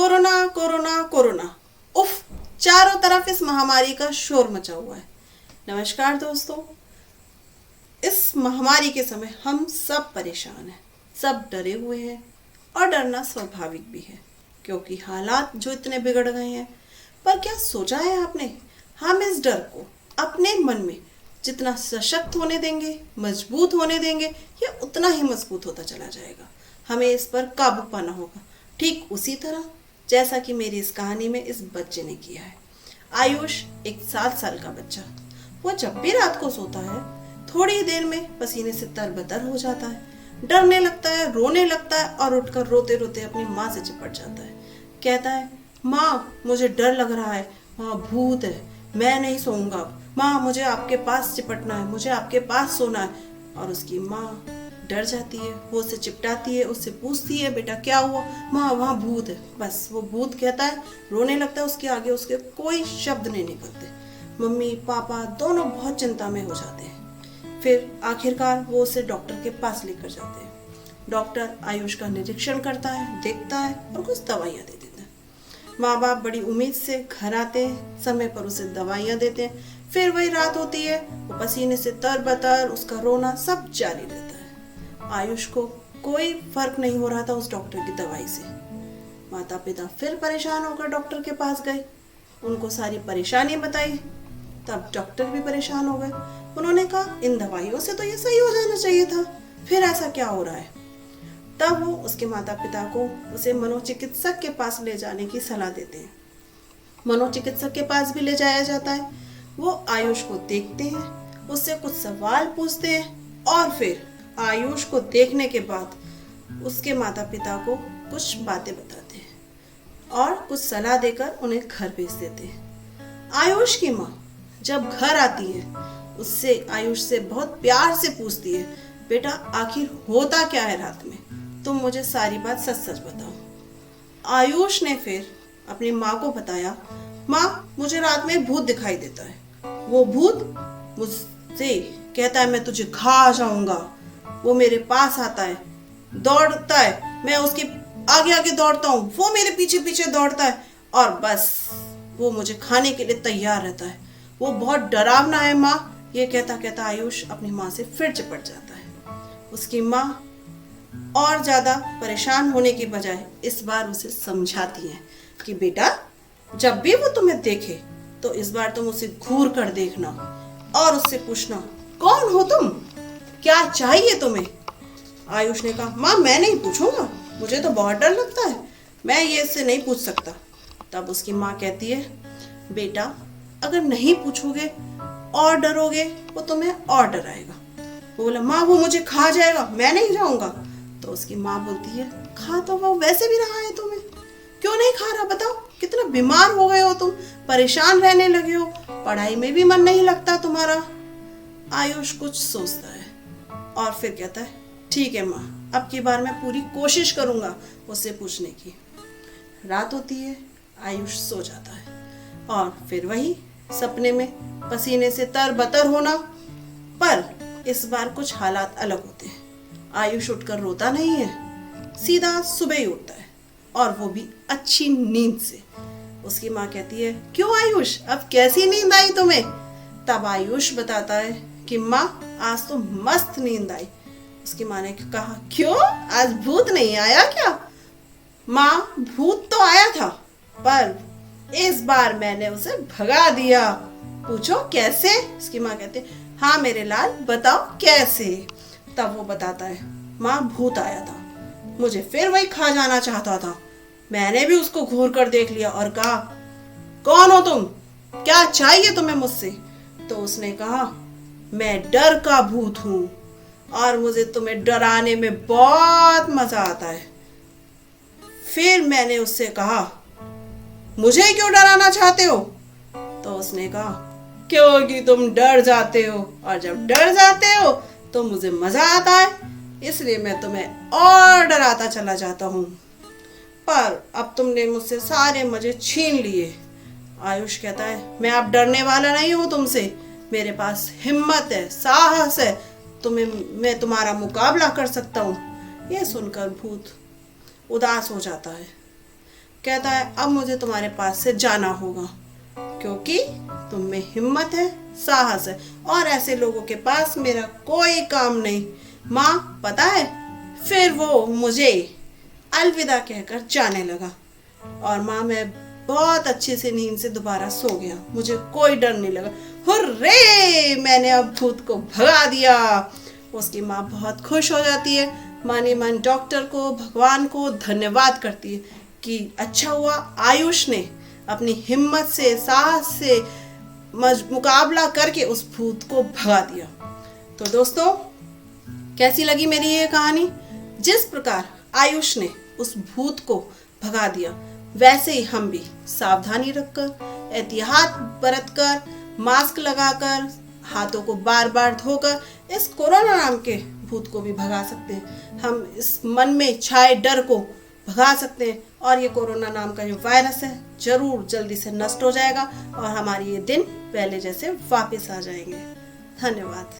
Corona corona corona, उफ, चारों तरफ इस महामारी का शोर मचा हुआ है। नमस्कार दोस्तों, इस महामारी के समय हम सब परेशान हैं, सब डरे हुए हैं और डरना स्वाभाविक भी है क्योंकि हालात जो इतने बिगड़ गए हैं। पर क्या सोचा है आपने, हम इस डर को अपने मन में जितना सशक्त होने देंगे, मजबूत होने देंगे, ये उतना ही मजबूत होता चला जाएगा। हमें इस पर काबू पाना होगा, ठीक उसी तरह जैसा कि मेरी इस कहानी में इस बच्चे ने किया है। आयुष एक 7 साल का बच्चा, वो जब भी रात को सोता है थोड़ी देर में पसीने से तरबतर हो जाता है, डरने लगता है, रोने लगता है और उठकर रोते रोते अपनी माँ से चिपट जाता है। कहता है, माँ मुझे डर लग रहा है, माँ भूत है, मैं नहीं सोऊंगा, माँ मुझे आपके पास चिपटना है, मुझे आपके पास सोना है। और उसकी माँ डर जाती है, वो उससे चिपटाती है, उससे पूछती है, बेटा क्या हुआ? माँ वहाँ भूत है। बस वो भूत कहता है, रोने लगता है, उसके आगे उसके कोई शब्द नहीं निकलते। मम्मी पापा दोनों बहुत चिंता में हो जाते हैं। फिर आखिरकार वो उसे डॉक्टर के पास लेकर जाते हैं। डॉक्टर आयुष का निरीक्षण करता है, देखता है और कुछ दवाइयाँ दे देता है। माँ बाप बड़ी उम्मीद से घर आते हैं, समय पर उसे दवाइयाँ देते हैं। फिर वही रात होती है, वो पसीने से तरबतर, उसका रोना सब जारी रहता है। आयुष को कोई फर्क नहीं हो रहा था उस डॉक्टर की दवाई से। माता पिता फिर परेशान होकर डॉक्टर के पास गए, उनको सारी परेशानी बताई। तब डॉक्टर भी परेशान हो गए। उन्होंने कहा, इन दवाइयों से तो ये सही हो जाना चाहिए था, फिर ऐसा क्या हो रहा है? तब वो उसके माता पिता को उसे मनोचिकित्सक के पास ले जाने की सलाह देते हैं। मनोचिकित्सक के पास भी ले जाया जाता है। वो आयुष को देखते हैं, उससे कुछ सवाल पूछते हैं और फिर आयुष को देखने के बाद उसके माता पिता को कुछ बातें बताते हैं और कुछ सलाह देकर उन्हें घर भेज देते हैं। आयुष की माँ जब घर आती है, उससे आयुष से बहुत प्यार से पूछती है, बेटा आखिर होता क्या है रात में, तुम मुझे सारी बात सच सच बताओ। आयुष ने फिर अपनी माँ को बताया, माँ मुझे रात में एक भूत दिखाई देता है, वो भूत मुझसे कहता है मैं तुझे खा जाऊंगा। वो मेरे पास आता है, दौड़ता है, मैं उसके आगे आगे दौड़ता हूँ, वो मेरे पीछे पीछे दौड़ता है और बस वो मुझे खाने के लिए तैयार रहता है। वो बहुत डरावना है माँ। ये कहता कहता आयुष अपनी माँ से फिर चिपट जाता है। उसकी माँ और ज्यादा परेशान होने की बजाय इस बार उसे समझाती है कि बेटा जब भी वो तुम्हें देखे तो इस बार तुम उसे घूर कर देखना और उससे पूछना, कौन हो तुम, क्या चाहिए तुम्हें? आयुष ने कहा, माँ मैं नहीं पूछूंगा, मुझे तो बहुत डर लगता है, मैं ये इससे नहीं पूछ सकता। तब उसकी माँ कहती है, बेटा अगर नहीं पूछोगे और डरोगे वो तुम्हें और डराएगा। वो बोला, माँ वो मुझे खा जाएगा, मैं नहीं जाऊंगा। तो उसकी माँ बोलती है, खा तो वो वैसे भी रहा है तुम्हें, क्यों नहीं खा रहा बताओ? कितना बीमार हो गए हो तुम, परेशान रहने लगे हो, पढ़ाई में भी मन नहीं लगता तुम्हारा। आयुष कुछ सोचता है और फिर कहता है, ठीक है माँ, अब की बार मैं पूरी कोशिश करूंगा उससे पूछने की। रात होती है, आयुष सो जाता है और फिर वही सपने में पसीने से तरबतर होना। पर इस बार कुछ हालात अलग होते हैं। आयुष उठकर रोता नहीं है, सीधा सुबह ही उठता है और वो भी अच्छी नींद से। उसकी माँ कहती है, क्यों आयुष, अब कैसी नींद आई तुम्हें? तब आयुष बताता है कि माँ आज तो मस्त नींद आई। उसकी माँ ने कहा, क्यों, आज भूत नहीं आया क्या? माँ भूत तो आया था पर इस बार मैंने उसे भगा दिया। पूछो कैसे? उसकी माँ कहती है, हाँ मेरे लाल बताओ कैसे? तब वो बताता है, माँ भूत आया था, मुझे फिर वही खा जाना चाहता था, मैंने भी उसको घूर कर देख लिया और कहा, कौन हो तुम, क्या चाहिए तुम्हें मुझसे? तो उसने कहा, मैं डर का भूत हूं और मुझे तुम्हें डराने में बहुत मजा आता है। फिर मैंने उससे कहा, मुझे क्यों डराना चाहते हो? तो उसने कहा, क्योंकि तुम डर जाते हो और जब डर जाते हो तो मुझे मजा आता है, इसलिए मैं तुम्हें और डराता चला जाता हूँ। पर अब तुमने मुझसे सारे मजे छीन लिए। आयुष कहता है, मैं अब डरने वाला नहीं हूँ तुमसे, मेरे पास हिम्मत है, साहस है, मैं तुम्हारा मुकाबला कर सकता हूँ। यह सुनकर भूत उदास हो जाता है, कहता है अब मुझे तुम्हारे पास से जाना होगा, क्योंकि तुम में हिम्मत है, साहस है, और ऐसे लोगों के पास मेरा कोई काम नहीं। माँ पता है, फिर वो मुझे अलविदा कहकर जाने लगा। और माँ, मैं बहुत अच्छे से नींद से दोबारा सो गया, मुझे कोई डर नहीं लगा। हुर्रे, मैंने अब भूत को भगा दिया। उसकी माँ बहुत खुश हो जाती है, मानी मन डॉक्टर को, भगवान को धन्यवाद करती है कि अच्छा हुआ आयुष ने अपनी हिम्मत से, साहस से मुकाबला करके उस भूत को भगा दिया। तो दोस्तों, कैसी लगी मेरी ये कहानी? जिस प्रकार आयुष ने उस भूत को भगा दिया, वैसे ही हम भी सावधानी रखकर, एहतियात बरतकर, मास्क लगाकर, हाथों को बार बार धोकर इस कोरोना नाम के भूत को भी भगा सकते हैं। हम इस मन में छाए डर को भगा सकते हैं, और ये कोरोना नाम का जो वायरस है जरूर जल्दी से नष्ट हो जाएगा और हमारी ये दिन पहले जैसे वापस आ जाएंगे। धन्यवाद।